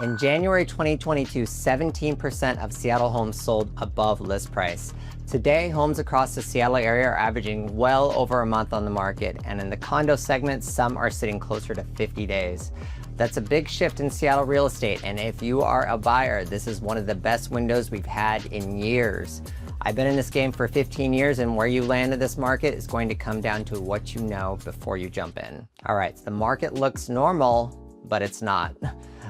In January 2022, 17% of Seattle homes sold above list price. Today, homes across the Seattle area are averaging well over a month on the market, and in the condo segment, some are sitting closer to 50 days. That's a big shift in Seattle real estate, and if you are a buyer, this is one of the best windows we've had in years. I've been in this game for 15 years, and where you land in this market is going to come down to what you know before you jump in. All right, so the market looks normal, but it's not.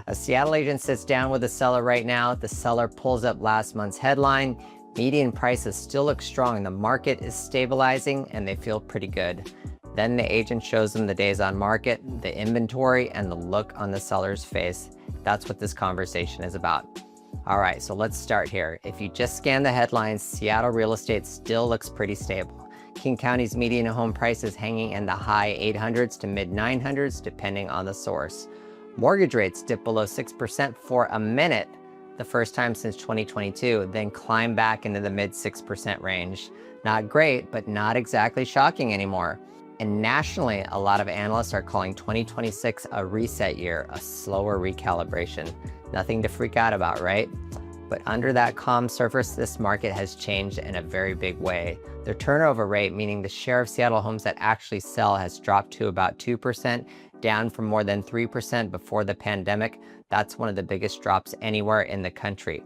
A Seattle agent sits down with a seller right now. The seller pulls up last month's headline. Median prices still look strong. The market is stabilizing and they feel pretty good. Then the agent shows them the days on market, the inventory, and the look on the seller's face. That's what this conversation is about. All right, so let's start here. If you just scan the headlines, Seattle real estate still looks pretty stable. King County's median home price is hanging in the high 800s to mid 900s, depending on the source. Mortgage rates dip below 6% for a minute, the first time since 2022, then climb back into the mid 6% range. Not great, but not exactly shocking anymore. And nationally, a lot of analysts are calling 2026 a reset year, a slower recalibration. Nothing to freak out about, right? But under that calm surface, this market has changed in a very big way. The turnover rate, meaning the share of Seattle homes that actually sell, has dropped to about 2%, down from more than 3% before the pandemic. That's one of the biggest drops anywhere in the country.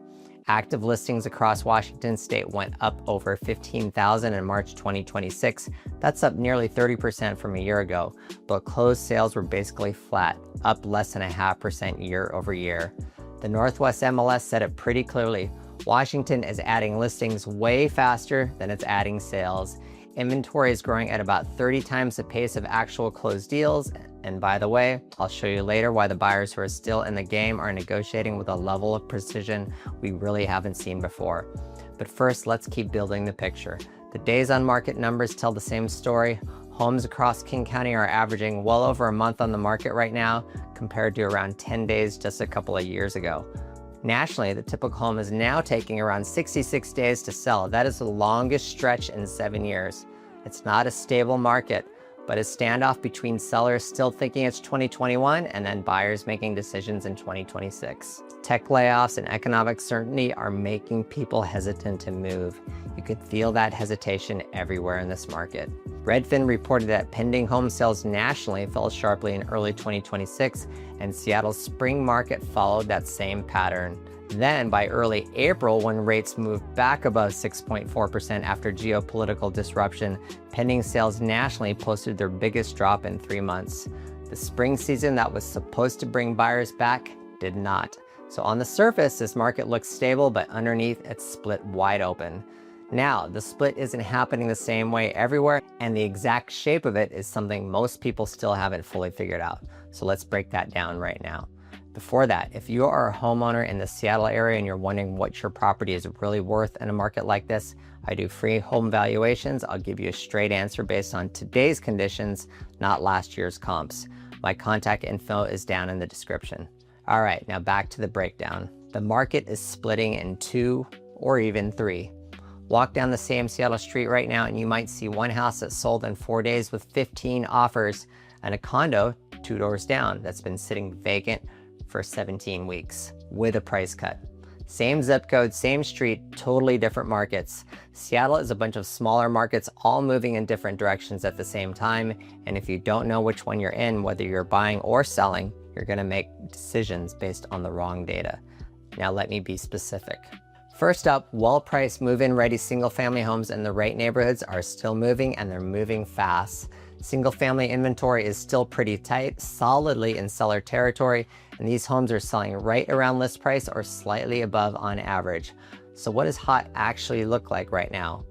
Active listings across Washington state went up over 15,000 in March 2026. That's up nearly 30% from a year ago, but closed sales were basically flat, up less than 0.5% year over year. The Northwest MLS said it pretty clearly. Washington is adding listings way faster than it's adding sales. Inventory is growing at about 30 times the pace of actual closed deals. And by the way, I'll show you later why the buyers who are still in the game are negotiating with a level of precision we really haven't seen before. But first, let's keep building the picture. The days on market numbers tell the same story. Homes across King County are averaging well over a month on the market right now, compared to around 10 days just a couple of years ago. Nationally, the typical home is now taking around 66 days to sell. That is the longest stretch in 7 years. It's not a stable market, but a standoff between sellers still thinking it's 2021 and then buyers making decisions in 2026. Tech layoffs and economic certainty are making people hesitant to move. You could feel that hesitation everywhere in this market. Redfin reported that pending home sales nationally fell sharply in early 2026, and Seattle's spring market followed that same pattern. Then, by early April, when rates moved back above 6.4% after geopolitical disruption, pending sales nationally posted their biggest drop in 3 months. The spring season that was supposed to bring buyers back did not. So on the surface, this market looks stable, but underneath, it's split wide open. Now, the split isn't happening the same way everywhere, and the exact shape of it is something most people still haven't fully figured out. So let's break that down right now. Before that, if you are a homeowner in the Seattle area and you're wondering what your property is really worth in a market like this, I do free home valuations. I'll give you a straight answer based on today's conditions, not last year's comps. My contact info is down in the description. All right, now back to the breakdown. The market is splitting in 2 or even 3. Walk down the same Seattle street right now and you might see one house that sold in 4 days with 15 offers, and a condo 2 doors down that's been sitting vacant for 17 weeks with a price cut. Same zip code, same street, totally different markets. Seattle is a bunch of smaller markets all moving in different directions at the same time, and if you don't know which one you're in, whether you're buying or selling, you're gonna make decisions based on the wrong data. Now let me be specific. First up, well-priced move-in ready single-family homes in the right neighborhoods are still moving, and they're moving fast. Single-family inventory is still pretty tight, solidly in seller territory, and these homes are selling right around list price or slightly above on average. So what does hot actually look like right now?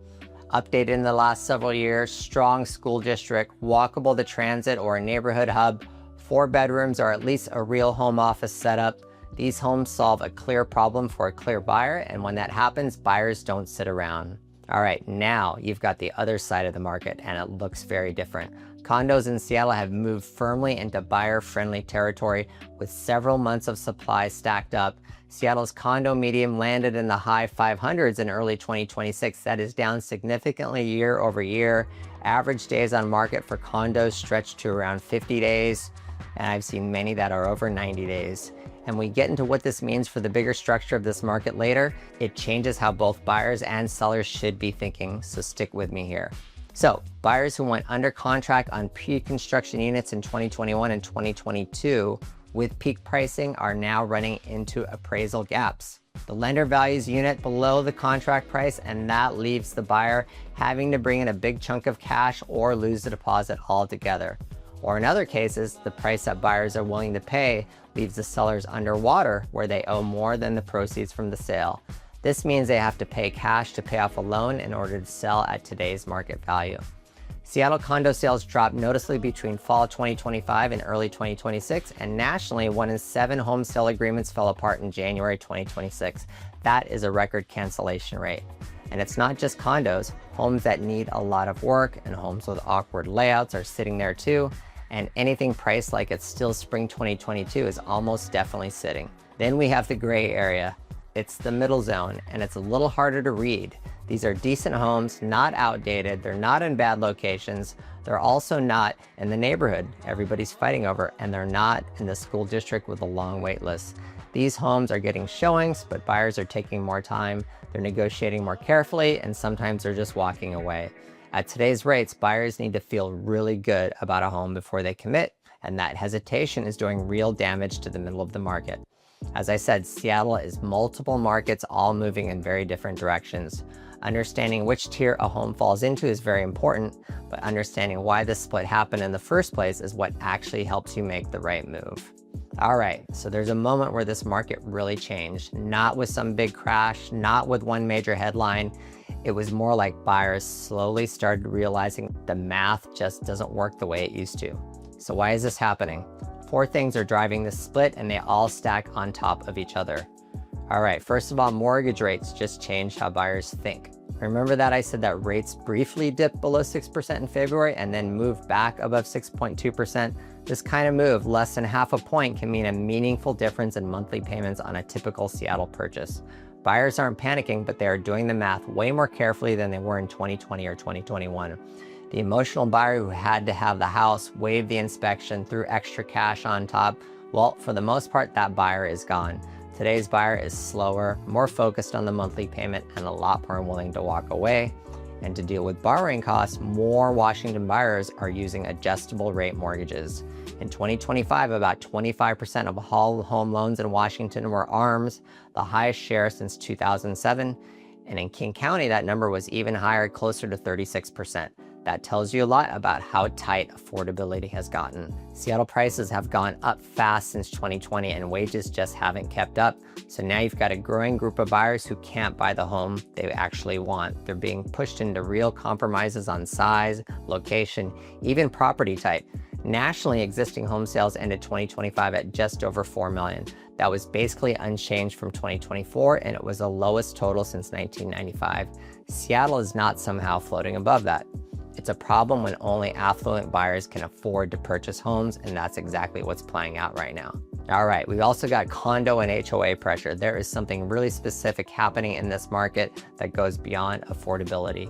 Updated in the last several years, strong school district, walkable to transit or a neighborhood hub, 4 bedrooms or at least a real home office setup. These homes solve a clear problem for a clear buyer, and when that happens, buyers don't sit around. All right, now you've got the other side of the market, and it looks very different. Condos in Seattle have moved firmly into buyer-friendly territory with several months of supply stacked up. Seattle's condo median landed in the high 500s in early 2026. That is down significantly year over year. Average days on market for condos stretch to around 50 days, and I've seen many that are over 90 days. and we get into what this means for the bigger structure of this market later, it changes how both buyers and sellers should be thinking, so stick with me here. So, buyers who went under contract on pre-construction units in 2021 and 2022 with peak pricing are now running into appraisal gaps. The lender values unit below the contract price, and that leaves the buyer having to bring in a big chunk of cash or lose the deposit altogether. Or in other cases, the price that buyers are willing to pay leaves the sellers underwater, where they owe more than the proceeds from the sale. This means they have to pay cash to pay off a loan in order to sell at today's market value. Seattle condo sales dropped noticeably between fall 2025 and early 2026, and nationally, 1 in 7 home sale agreements fell apart in January 2026. That is a record cancellation rate. And it's not just condos. Homes that need a lot of work and homes with awkward layouts are sitting there too, and anything priced like it's still spring 2022 is almost definitely sitting. Then we have the gray area. It's the middle zone, and it's a little harder to read. These are decent homes, not outdated, they're not in bad locations, they're also not in the neighborhood everybody's fighting over, and they're not in the school district with a long wait list. These homes are getting showings, but buyers are taking more time, they're negotiating more carefully, and sometimes they're just walking away. At today's rates, buyers need to feel really good about a home before they commit, and that hesitation is doing real damage to the middle of the market. As I said, Seattle is multiple markets all moving in very different directions. Understanding which tier a home falls into is very important, but understanding why this split happened in the first place is what actually helps you make the right move. All right, so there's a moment where this market really changed, not with some big crash, not with one major headline. It was more like buyers slowly started realizing the math just doesn't work the way it used to. So why is this happening? 4 things are driving this split, and they all stack on top of each other. All right, first of all, mortgage rates just changed how buyers think. Remember that I said that rates briefly dipped below 6% in February and then moved back above 6.2%? This kind of move, less than half a point, can mean a meaningful difference in monthly payments on a typical Seattle purchase. Buyers aren't panicking, but they are doing the math way more carefully than they were in 2020 or 2021. The emotional buyer who had to have the house, waived the inspection, threw extra cash on top, well, for the most part, that buyer is gone. Today's buyer is slower, more focused on the monthly payment, and a lot more willing to walk away. And to deal with borrowing costs, more Washington buyers are using adjustable rate mortgages. In 2025, about 25% of all home loans in Washington were ARMs, the highest share since 2007. And in King County, that number was even higher, closer to 36%. That tells you a lot about how tight affordability has gotten. Seattle prices have gone up fast since 2020, and wages just haven't kept up. So now you've got a growing group of buyers who can't buy the home they actually want. They're being pushed into real compromises on size, location, even property type. Nationally, existing home sales ended 2025 at just over 4 million. That was basically unchanged from 2024, and it was the lowest total since 1995. Seattle is not somehow floating above that. It's a problem when only affluent buyers can afford to purchase homes, and that's exactly what's playing out right now. All right, we've also got condo and HOA pressure. There is something really specific happening in this market that goes beyond affordability.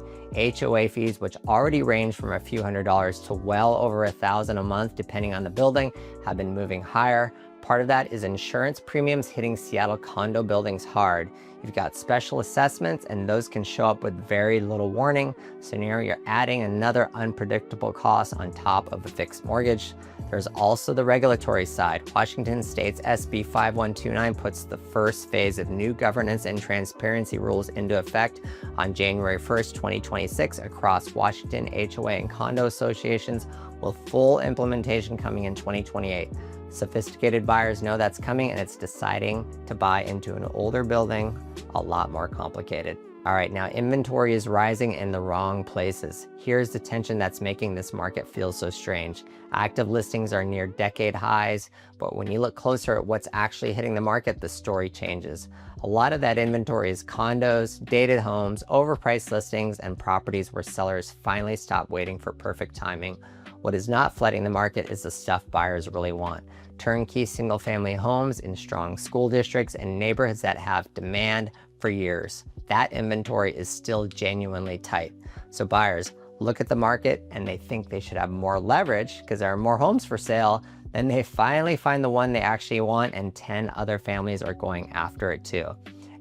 HOA fees, which already range from a few $100s to well over $1,000 a month, depending on the building, have been moving higher. Part of that is insurance premiums hitting Seattle condo buildings hard. You've got special assessments, and those can show up with very little warning. So now you're adding another unpredictable cost on top of a fixed mortgage. There's also the regulatory side. Washington State's SB 5129 puts the first phase of new governance and transparency rules into effect on January 1st, 2026 across Washington HOA and condo associations, with full implementation coming in 2028. Sophisticated buyers know that's coming, and it's deciding to buy into an older building a lot more complicated. All right, now inventory is rising in the wrong places. Here's the tension that's making this market feel so strange. Active listings are near decade highs, but when you look closer at what's actually hitting the market, the story changes. A lot of that inventory is condos, dated homes, overpriced listings, and properties where sellers finally stop waiting for perfect timing. What is not flooding the market is the stuff buyers really want. Turnkey single-family homes in strong school districts and neighborhoods that have demand for years. That inventory is still genuinely tight. So buyers look at the market and they think they should have more leverage because there are more homes for sale Then they finally find the one they actually want, and 10 other families are going after it too.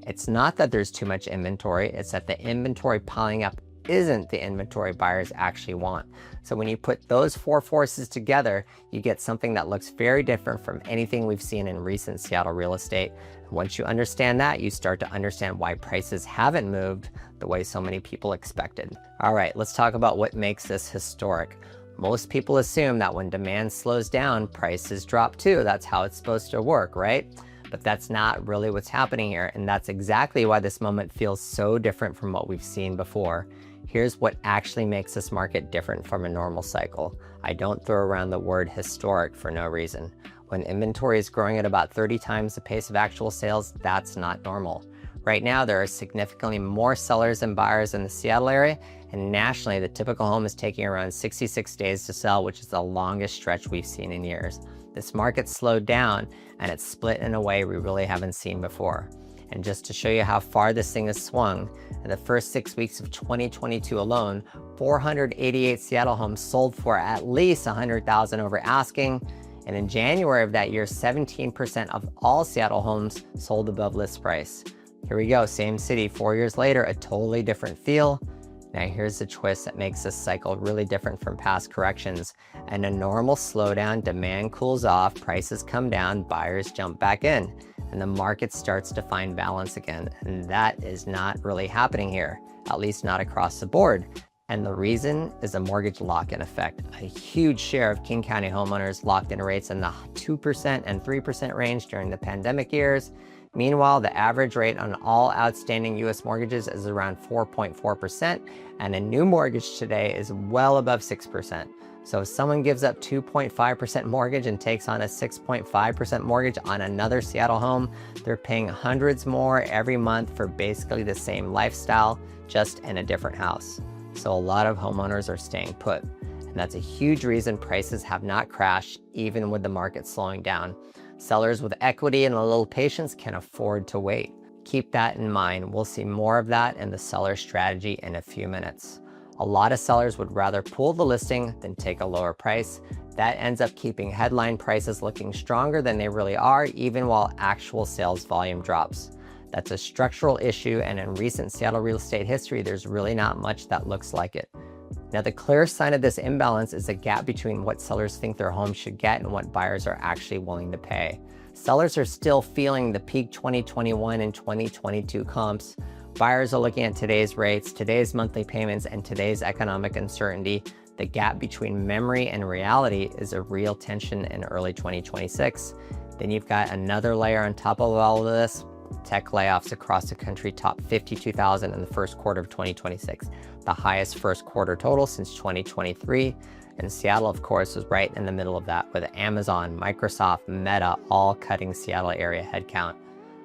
It's not that there's too much inventory, it's that the inventory piling up isn't the inventory buyers actually want. So when you put those four forces together, you get something that looks very different from anything we've seen in recent Seattle real estate. Once you understand that, you start to understand why prices haven't moved the way so many people expected. All right, let's talk about what makes this historic. Most people assume that when demand slows down, prices drop too. That's how it's supposed to work, right? But that's not really what's happening here, and that's exactly why this moment feels so different from what we've seen before. Here's what actually makes this market different from a normal cycle. I don't throw around the word historic for no reason. When inventory is growing at about 30 times the pace of actual sales, that's not normal. Right now, there are significantly more sellers than buyers in the Seattle area, and nationally, the typical home is taking around 66 days to sell, which is the longest stretch we've seen in years. This market slowed down, and it's split in a way we really haven't seen before. And just to show you how far this thing has swung, in the first 6 weeks of 2022 alone, 488 Seattle homes sold for at least $100,000 over asking. And in January of that year, 17% of all Seattle homes sold above list price. Here we go, same city, 4 years later, a totally different feel. Now here's the twist that makes this cycle really different from past corrections. In a normal slowdown, demand cools off, prices come down, buyers jump back in, and the market starts to find balance again. And that is not really happening here, at least not across the board. And the reason is a mortgage lock-in effect. A huge share of King County homeowners locked in rates in the 2% and 3% range during the pandemic years. Meanwhile, the average rate on all outstanding U.S. mortgages is around 4.4%, and a new mortgage today is well above 6%. So if someone gives up 2.5% mortgage and takes on a 6.5% mortgage on another Seattle home, they're paying hundreds more every month for basically the same lifestyle, just in a different house. So a lot of homeowners are staying put. And that's a huge reason prices have not crashed, even with the market slowing down. Sellers with equity and a little patience can afford to wait. Keep that in mind. We'll see more of that in the seller strategy in a few minutes. A lot of sellers would rather pull the listing than take a lower price. That ends up keeping headline prices looking stronger than they really are, even while actual sales volume drops. That's a structural issue, and in recent Seattle real estate history, there's really not much that looks like it. Now, the clear sign of this imbalance is the gap between what sellers think their home should get and what buyers are actually willing to pay. Sellers are still feeling the peak 2021 and 2022 comps. Buyers are looking at today's rates, today's monthly payments, and today's economic uncertainty. The gap between memory and reality is a real tension in early 2026. Then you've got another layer on top of all of this. Tech layoffs across the country top 52,000 in the first quarter of 2026, the highest first quarter total since 2023. And Seattle, of course, is right in the middle of that, with Amazon, Microsoft, Meta all cutting Seattle area headcount.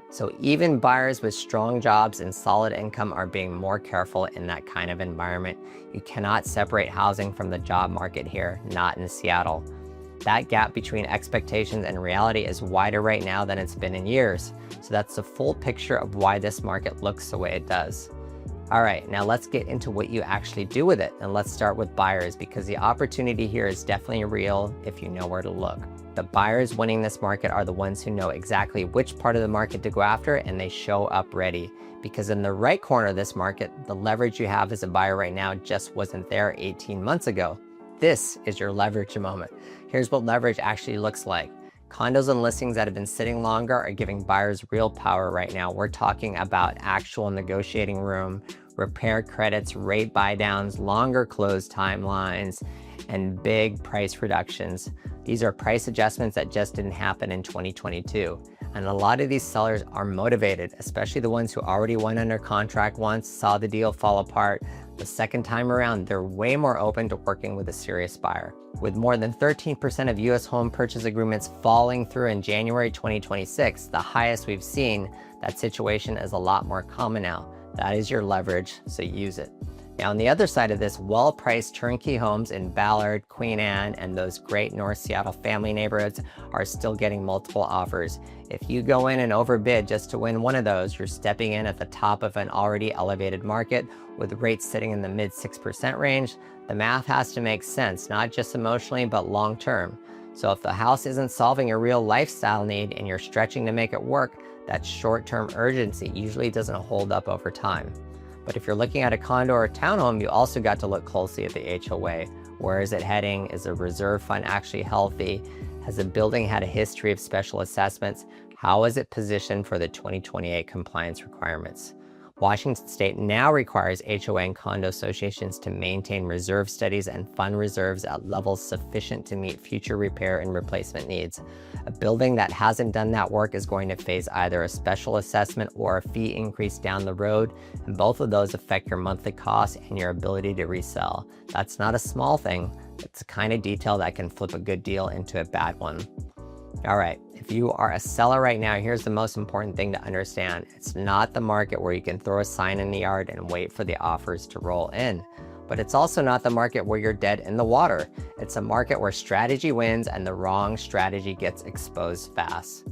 So even buyers with strong jobs and solid income are being more careful in that kind of environment. You cannot separate housing from the job market here, not in Seattle. That gap between expectations and reality is wider right now than it's been in years. So that's the full picture of why this market looks the way it does. All right, now let's get into what you actually do with it. And let's start with buyers, because the opportunity here is definitely real if you know where to look. The buyers winning this market are the ones who know exactly which part of the market to go after, and they show up ready. Because in the right corner of this market, the leverage you have as a buyer right now just wasn't there 18 months ago. This is your leverage moment. Here's what leverage actually looks like. Condos and listings that have been sitting longer are giving buyers real power right now. We're talking about actual negotiating room, repair credits, rate buy downs, longer close timelines, and big price reductions. These are price adjustments that just didn't happen in 2022. And a lot of these sellers are motivated, especially the ones who already went under contract once, saw the deal fall apart. The second time around, they're way more open to working with a serious buyer. With more than 13% of US home purchase agreements falling through in January 2026, the highest we've seen, that situation is a lot more common now. That is your leverage, so use it. Now, on the other side of this, well-priced turnkey homes in Ballard, Queen Anne, and those great North Seattle family neighborhoods are still getting multiple offers. If you go in and overbid just to win one of those, you're stepping in at the top of an already elevated market with rates sitting in the mid 6% range. The math has to make sense, not just emotionally, but long-term. So if the house isn't solving your real lifestyle need and you're stretching to make it work, that short-term urgency usually doesn't hold up over time. But if you're looking at a condo or a townhome, you also got to look closely at the HOA. Where is it heading? Is the reserve fund actually healthy? Has the building had a history of special assessments? How is it positioned for the 2028 compliance requirements? Washington State now requires HOA and condo associations to maintain reserve studies and fund reserves at levels sufficient to meet future repair and replacement needs. A building that hasn't done that work is going to face either a special assessment or a fee increase down the road, and both of those affect your monthly costs and your ability to resell. That's not a small thing. It's the kind of detail that can flip a good deal into a bad one. All right, if you are a seller right now, here's the most important thing to understand. It's not the market where you can throw a sign in the yard and wait for the offers to roll in. But it's also not the market where you're dead in the water. It's a market where strategy wins and the wrong strategy gets exposed fast.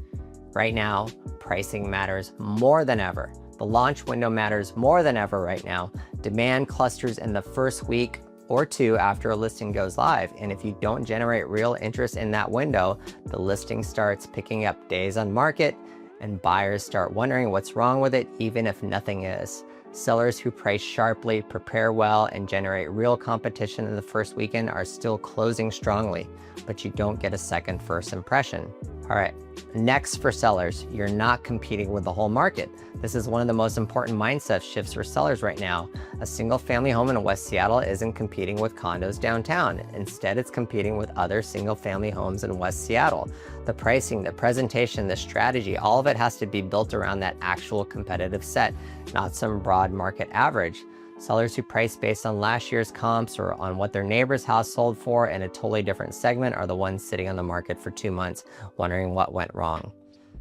Right now, pricing matters more than ever. The launch window matters more than ever right now. Demand clusters in the first week or two after a listing goes live. And if you don't generate real interest in that window, the listing starts picking up days on market and buyers start wondering what's wrong with it, even if nothing is. Sellers who price sharply, prepare well, and generate real competition in the first weekend are still closing strongly, but you don't get a second first impression. All right, next for sellers, you're not competing with the whole market. This is one of the most important mindset shifts for sellers right now. A single family home in West Seattle isn't competing with condos downtown. Instead, it's competing with other single family homes in West Seattle. The pricing, the presentation, the strategy, all of it has to be built around that actual competitive set, not some broad market average. Sellers who price based on last year's comps or on what their neighbor's house sold for in a totally different segment are the ones sitting on the market for 2 months wondering what went wrong.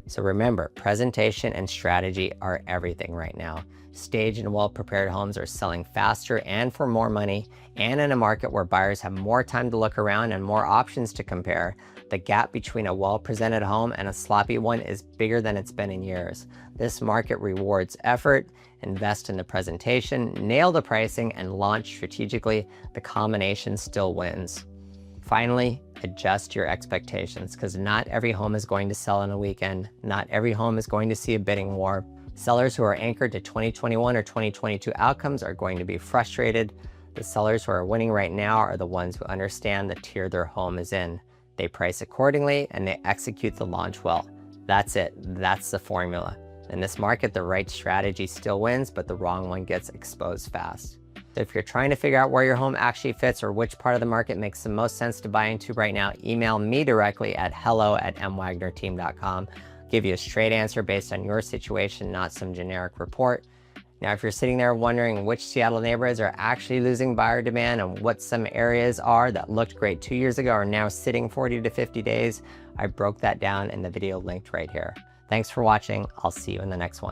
So remember, presentation and strategy are everything right now. Staged and well-prepared homes are selling faster and for more money, and in a market where buyers have more time to look around and more options to compare, the gap between a well-presented home and a sloppy one is bigger than it's been in years. This market rewards effort. Invest in the presentation, nail the pricing, and launch strategically. The combination still wins. Finally, adjust your expectations, because not every home is going to sell in a weekend. Not every home is going to see a bidding war. Sellers who are anchored to 2021 or 2022 outcomes are going to be frustrated. The sellers who are winning right now are the ones who understand the tier their home is in. They price accordingly and they execute the launch well. That's it. That's the formula. In this market, the right strategy still wins, but the wrong one gets exposed fast. So if you're trying to figure out where your home actually fits or which part of the market makes the most sense to buy into right now, email me directly at hello@mwagnerteam.com. Give you a straight answer based on your situation, not some generic report. Now, if you're sitting there wondering which Seattle neighborhoods are actually losing buyer demand and what some areas are that looked great 2 years ago are now sitting 40 to 50 days, I broke that down in the video linked right here. Thanks for watching. I'll see you in the next one.